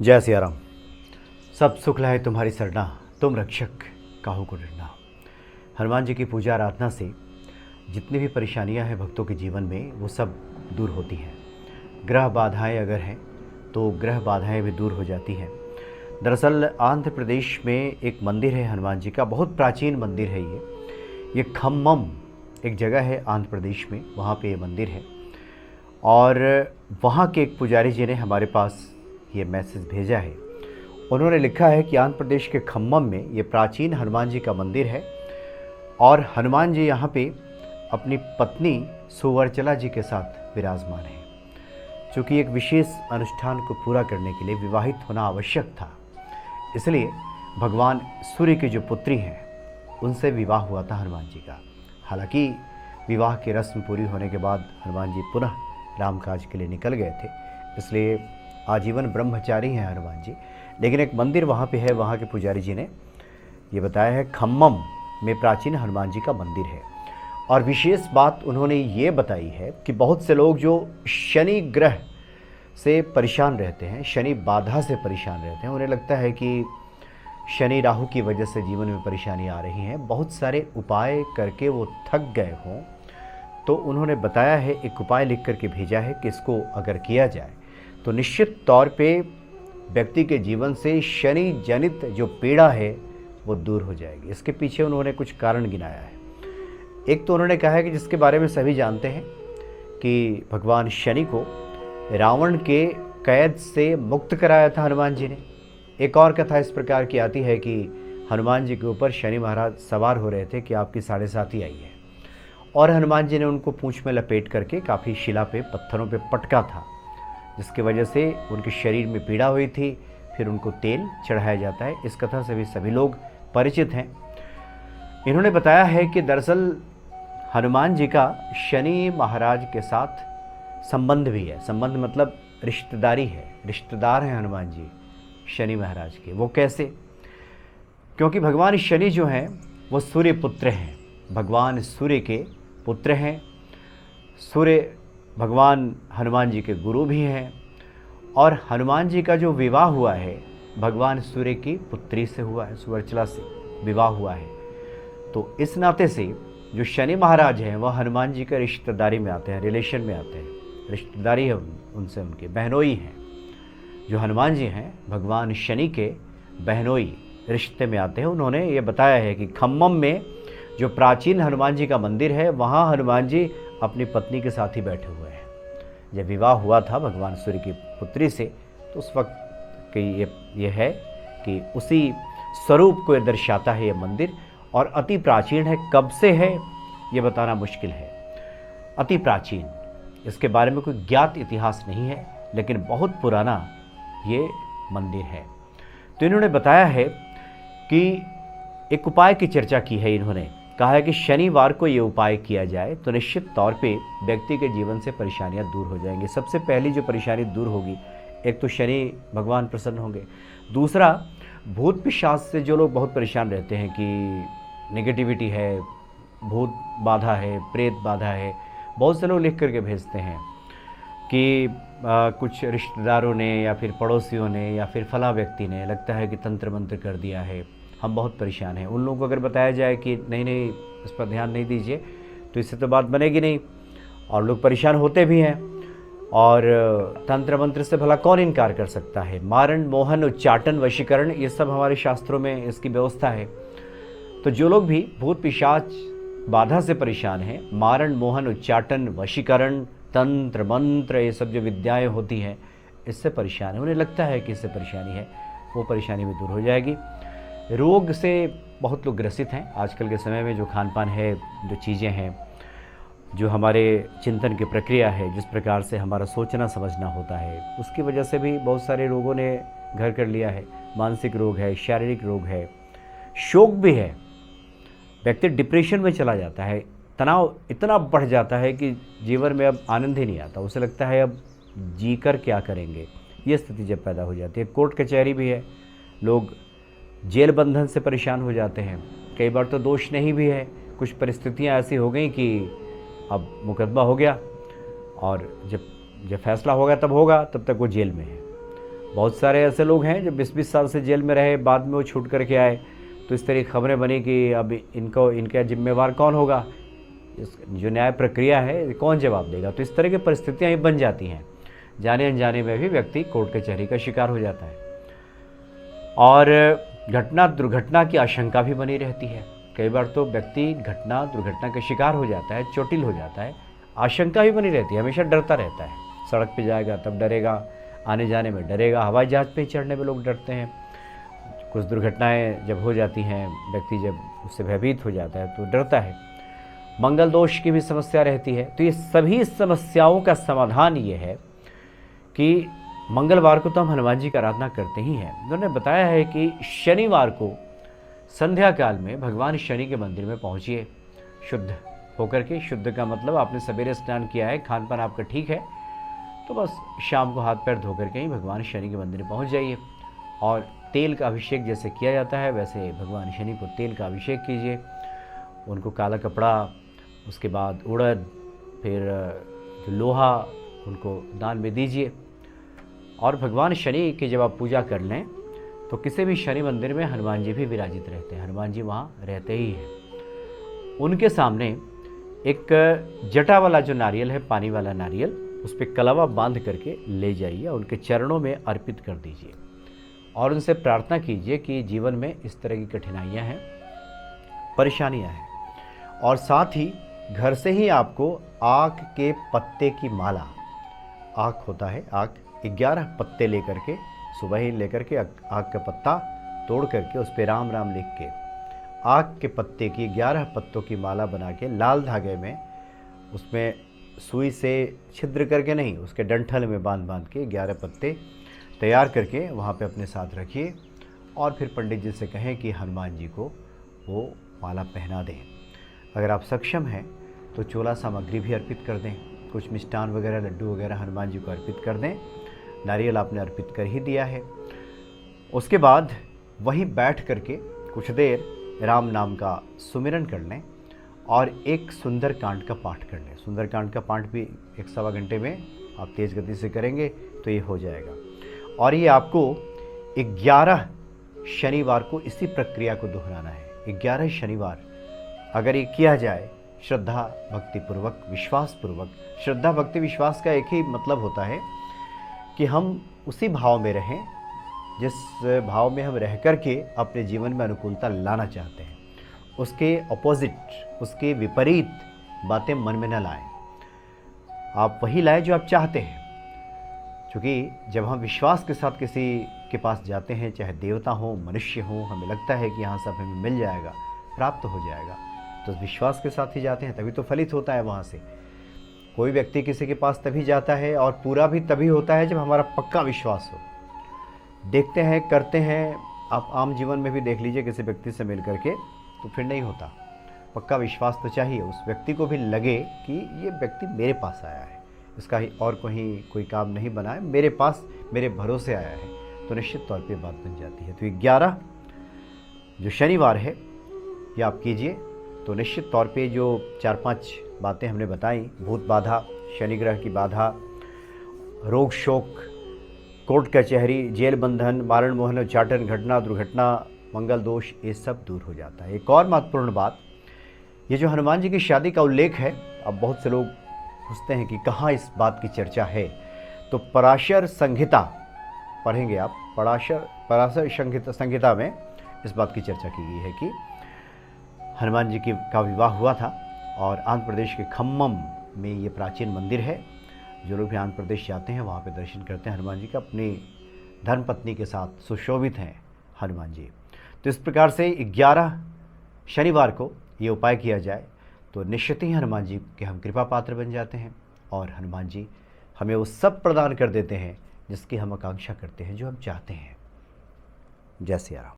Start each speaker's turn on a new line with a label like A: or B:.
A: जय सिया राम। सब सुख लाए तुम्हारी सरना, तुम रक्षक काहू को डरना। हनुमान जी की पूजा आराधना से जितनी भी परेशानियां हैं भक्तों के जीवन में वो सब दूर होती हैं। ग्रह बाधाएं अगर हैं तो ग्रह बाधाएं भी दूर हो जाती हैं। दरअसल आंध्र प्रदेश में एक मंदिर है हनुमान जी का, बहुत प्राचीन मंदिर है ये खम्मम एक जगह है आंध्र प्रदेश में, वहाँ पे ये मंदिर है। और वहाँ के एक पुजारी जी ने हमारे पास ये मैसेज भेजा है। उन्होंने लिखा है कि आंध्र प्रदेश के खम्मम में ये प्राचीन हनुमान जी का मंदिर है और हनुमान जी यहाँ पे अपनी पत्नी सुवर्चला जी के साथ विराजमान हैं। चूँकि एक विशेष अनुष्ठान को पूरा करने के लिए विवाहित होना आवश्यक था, इसलिए भगवान सूर्य की जो पुत्री हैं उनसे विवाह हुआ था हनुमान जी का। हालांकि विवाह की रस्म पूरी होने के बाद हनुमान जी पुनः रामकाज के लिए निकल गए थे, इसलिए आजीवन ब्रह्मचारी हैं हनुमान जी। लेकिन एक मंदिर वहाँ पे है, वहाँ के पुजारी जी ने ये बताया है खम्मम में प्राचीन हनुमान जी का मंदिर है। और विशेष बात उन्होंने ये बताई है कि बहुत से लोग जो शनि ग्रह से परेशान रहते हैं, शनि बाधा से परेशान रहते हैं, उन्हें लगता है कि शनि राहु की वजह से जीवन में परेशानी आ रही हैं, बहुत सारे उपाय करके वो थक गए हों, तो उन्होंने बताया है, एक उपाय लिख करके भेजा है कि इसको अगर किया जाए तो निश्चित तौर पे व्यक्ति के जीवन से शनि जनित जो पीड़ा है वो दूर हो जाएगी। इसके पीछे उन्होंने कुछ कारण गिनाया है। एक तो उन्होंने कहा है कि जिसके बारे में सभी जानते हैं कि भगवान शनि को रावण के कैद से मुक्त कराया था हनुमान जी ने। एक और कथा इस प्रकार की आती है कि हनुमान जी के ऊपर शनि महाराज सवार हो रहे थे कि आपकी साढ़े साथी आई है, और हनुमान जी ने उनको पूंछ में लपेट करके काफ़ी शिला पे पत्थरों पे पटका था, जिसकी वजह से उनके शरीर में पीड़ा हुई थी। फिर उनको तेल चढ़ाया जाता है। इस कथा से भी सभी लोग परिचित हैं। इन्होंने बताया है कि दरअसल हनुमान जी का शनि महाराज के साथ संबंध भी है। संबंध मतलब रिश्तेदारी है, रिश्तेदार हैं हनुमान जी शनि महाराज के। वो कैसे? क्योंकि भगवान शनि जो हैं वो सूर्य पुत्र हैं, भगवान सूर्य के पुत्र हैं। सूर्य भगवान हनुमान जी के गुरु भी हैं, और हनुमान जी का जो विवाह हुआ है भगवान सूर्य की पुत्री से हुआ है, सुवर्चला से विवाह हुआ है। तो इस नाते से जो शनि महाराज हैं वह हनुमान जी के रिश्तेदारी में आते हैं, रिलेशन में आते हैं, रिश्तेदारी है उनसे, उनके बहनोई हैं। जो हनुमान जी हैं भगवान शनि के बहनोई रिश्ते में आते हैं। उन्होंने ये बताया है कि खम्मम में जो प्राचीन हनुमान जी का मंदिर है वहाँ हनुमान जी अपनी पत्नी के साथ ही बैठे हुए हैं। जब विवाह हुआ था भगवान सूर्य की पुत्री से, तो उस वक्त की ये है कि उसी स्वरूप को ये दर्शाता है ये मंदिर, और अति प्राचीन है। कब से है ये बताना मुश्किल है, अति प्राचीन, इसके बारे में कोई ज्ञात इतिहास नहीं है, लेकिन बहुत पुराना ये मंदिर है। तो इन्होंने बताया है कि एक उपाय की चर्चा की है। इन्होंने कहा है कि शनिवार को ये उपाय किया जाए तो निश्चित तौर पे व्यक्ति के जीवन से परेशानियां दूर हो जाएंगी। सबसे पहली जो परेशानी दूर होगी, एक तो शनि भगवान प्रसन्न होंगे, दूसरा भूत पिशाच से जो लोग बहुत परेशान रहते हैं कि नेगेटिविटी है, भूत बाधा है, प्रेत बाधा है, बहुत से लोग लिख करके भेजते हैं कि कुछ रिश्तेदारों ने या फिर पड़ोसियों ने या फिर फला व्यक्ति ने लगता है कि तंत्र मंत्र कर दिया है, हम बहुत परेशान हैं। उन लोगों को अगर बताया जाए कि नहीं नहीं इस पर ध्यान नहीं दीजिए तो इससे तो बात बनेगी नहीं, और लोग परेशान होते भी हैं। और तंत्र मंत्र से भला कौन इनकार कर सकता है? मारण मोहन उच्चाटन वशीकरण, ये सब हमारे शास्त्रों में इसकी व्यवस्था है। तो जो लोग भी भूत पिशाच बाधा से परेशान हैं, मारण मोहन उच्चाटन वशीकरण तंत्र मंत्र ये सब जो विद्याएँ होती हैं इससे परेशान है, उन्हें लगता है कि इससे परेशानी है, वो परेशानी भी दूर हो जाएगी। रोग से बहुत लोग ग्रसित हैं आजकल के समय में। जो खान पान है, जो चीज़ें हैं, जो हमारे चिंतन की प्रक्रिया है, जिस प्रकार से हमारा सोचना समझना होता है, उसकी वजह से भी बहुत सारे रोगों ने घर कर लिया है। मानसिक रोग है, शारीरिक रोग है, शोक भी है। व्यक्ति डिप्रेशन में चला जाता है, तनाव इतना बढ़ जाता है कि जीवन में अब आनंद ही नहीं आता, उसे लगता है अब जी कर क्या करेंगे। ये स्थिति जब पैदा हो जाती है, कोर्ट कचहरी भी है, लोग जेल बंधन से परेशान हो जाते हैं। कई बार तो दोष नहीं भी है, कुछ परिस्थितियां ऐसी हो गई कि अब मुकदमा हो गया और जब फैसला होगा तब होगा, तब तक वो जेल में है। बहुत सारे ऐसे लोग हैं जो 20-20 साल से जेल में रहे, बाद में वो छूट करके आए, तो इस तरह की खबरें बनी कि अब इनका जिम्मेवार कौन होगा, इस जो न्याय प्रक्रिया है कौन जवाब देगा। तो इस तरह की परिस्थितियाँ ही बन जाती हैं, जाने अनजाने में भी व्यक्ति कोर्ट कचहरी का शिकार हो जाता है। और घटना दुर्घटना की आशंका भी बनी रहती है। कई बार तो व्यक्ति घटना दुर्घटना का शिकार हो जाता है, चोटिल हो जाता है, आशंका भी बनी रहती है, हमेशा डरता रहता है। सड़क पे जाएगा तब डरेगा, आने जाने में डरेगा, हवाई जहाज़ पे चढ़ने में लोग डरते हैं। कुछ दुर्घटनाएं जब हो जाती हैं, व्यक्ति जब उससे भयभीत हो जाता है तो डरता है। मंगल दोष की भी समस्या रहती है। तो ये सभी समस्याओं का समाधान ये है कि मंगलवार को तो हम हनुमान जी की आराधना करते ही हैं। उन्होंने बताया है कि शनिवार को संध्या काल में भगवान शनि के मंदिर में पहुंचिए, शुद्ध होकर के। शुद्ध का मतलब आपने सवेरे स्नान किया है, खान पान आपका ठीक है, तो बस शाम को हाथ पैर धो करके ही भगवान शनि के मंदिर में पहुंच जाइए। और तेल का अभिषेक जैसे किया जाता है वैसे भगवान शनि को तेल का अभिषेक कीजिए। उनको काला कपड़ा, उसके बाद उड़द, फिर जो लोहा, उनको दान में दीजिए। और भगवान शनि की जब आप पूजा कर लें तो किसी भी शनि मंदिर में हनुमान जी भी विराजित रहते हैं, हनुमान जी वहाँ रहते ही हैं। उनके सामने एक जटा वाला जो नारियल है, पानी वाला नारियल, उस पर कलावा बांध करके ले जाइए, उनके चरणों में अर्पित कर दीजिए और उनसे प्रार्थना कीजिए कि जीवन में इस तरह की कठिनाइयाँ हैं, परेशानियाँ हैं। और साथ ही घर से ही आपको आक के पत्ते की माला, आक होता है, आक 11 पत्ते लेकर के, सुबह ही लेकर के आक का पत्ता तोड़ करके उस पर राम राम लिख के आक के पत्ते की 11 पत्तों की माला बना के लाल धागे में, उसमें सुई से छिद्र करके नहीं, उसके डंठल में बांध बांध के 11 पत्ते तैयार करके वहाँ पे अपने साथ रखिए। और फिर पंडित जी से कहें कि हनुमान जी को वो माला पहना दें। अगर आप सक्षम हैं तो चोला सामग्री भी अर्पित कर दें, कुछ मिष्ठान वगैरह, लड्डू वगैरह हनुमान जी को अर्पित कर दें। नारियल आपने अर्पित कर ही दिया है। उसके बाद वहीं बैठ करके कुछ देर राम नाम का सुमिरन कर लें और एक सुंदरकांड का पाठ कर लें। सुंदरकांड का पाठ भी 1-1.25 घंटे में आप तेज़ गति से करेंगे तो ये हो जाएगा। और ये आपको 11 शनिवार को इसी प्रक्रिया को दोहराना है। 11 शनिवार अगर ये किया जाए श्रद्धा भक्ति पूर्वक, विश्वास पूर्वक। श्रद्धा भक्ति विश्वास का एक ही मतलब होता है कि हम उसी भाव में रहें जिस भाव में हम रह कर के अपने जीवन में अनुकूलता लाना चाहते हैं। उसके अपोजिट, उसके विपरीत बातें मन में न लाएं। आप वही लाएं जो आप चाहते हैं। क्योंकि जब हम विश्वास के साथ किसी के पास जाते हैं, चाहे देवता हो, मनुष्य हो, हमें लगता है कि यहाँ सब हमें मिल जाएगा, प्राप्त हो जाएगा, तो विश्वास के साथ ही जाते हैं, तभी तो फलित होता है वहाँ से। कोई व्यक्ति किसी के पास तभी जाता है और पूरा भी तभी होता है जब हमारा पक्का विश्वास हो। देखते हैं, करते हैं, आप आम जीवन में भी देख लीजिए, किसी व्यक्ति से मिल करके तो फिर नहीं होता। पक्का विश्वास तो चाहिए, उस व्यक्ति को भी लगे कि ये व्यक्ति मेरे पास आया है, इसका ही और कहीं कोई काम नहीं बना है, मेरे पास मेरे भरोसे आया है, तो निश्चित तौर पे बात बन जाती है। तो 11 जो शनिवार है ये आप कीजिए, तो निश्चित तौर पे जो 4-5 बातें हमने बताई, भूत बाधा, शनि ग्रह की बाधा, रोग शोक, कोर्ट कचहरी, जेल बंधन, मारण मोहन उच्चाटन, घटना दुर्घटना, मंगल दोष, ये सब दूर हो जाता है। एक और महत्वपूर्ण बात, ये जो हनुमान जी की शादी का उल्लेख है, अब बहुत से लोग पूछते हैं कि कहाँ इस बात की चर्चा है। तो पराशर संहिता पढ़ेंगे आप, पराशर संहिता में इस बात की चर्चा की गई है कि हनुमान जी का विवाह हुआ था और आंध्र प्रदेश के खम्मम में ये प्राचीन मंदिर है। जो लोग भी आंध्र प्रदेश जाते हैं वहाँ पे दर्शन करते हैं हनुमान जी का। अपनी धर्मपत्नी के साथ सुशोभित हैं हनुमान जी। तो इस प्रकार से 11 शनिवार को ये उपाय किया जाए तो निश्चित ही हनुमान जी के हम कृपा पात्र बन जाते हैं और हनुमान जी हमें वो सब प्रदान कर देते हैं जिसकी हम आकांक्षा करते हैं, जो हम चाहते हैं। जय सिया राम।